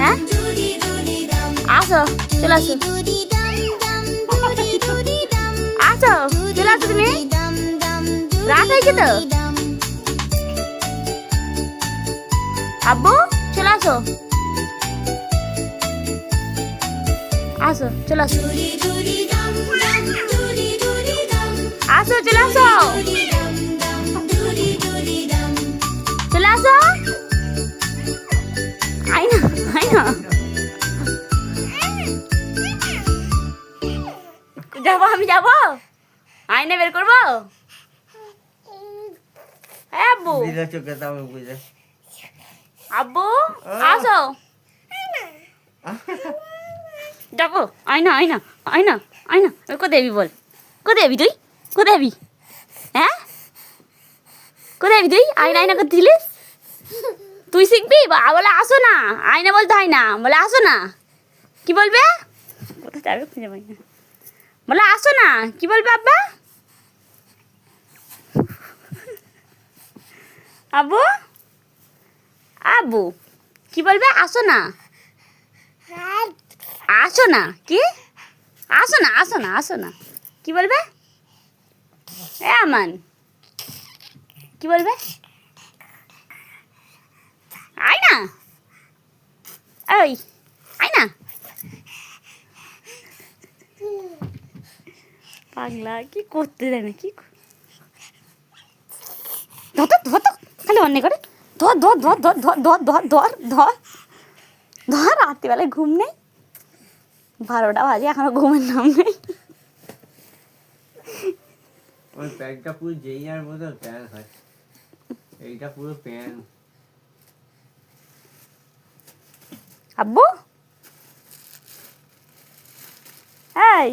হ্যাঁ আসো চলে আসো আসো চলে আসো তুমি রাত হয়েছে তো আব্বু চলে আসো আসো চলে আসো আসো চলে আসো চলে আসো আই না যাবো আমি যাবো আয়না বের করবো হ্যাঁ আব্বু আব্বু আসো যাবো আয়না কোথায় যাবি বল কোথায় যাবি তুই কোথায় যাবি হ্যাঁ কোথায় যাবি তুই আয়না করতেছিলিস তুই শিখবি বলে আসো না আয়না বলতে হয় না বলে আসো না কি বলবে কোথায় যাবে খুঁজে পাই না বলে আসো না কি বলবে আব্বা আব্বু আব্বু কি বলবে আসো না কি আসো না কি বলবে এ আমান কি বলবে আয় না ওই আয় না পাগলা কি করতে দেয় না কি ধর খালি অন্য করে ধর রাত্রিবেলায় ঘুম নেই 12টা বাজে এখনো ঘুমের নাম নেই ওই প্যান্টটা পুরো জেইয়ার মতো প্যান্ট হয় এইটা পুরো প্যান্ট আব্বু এই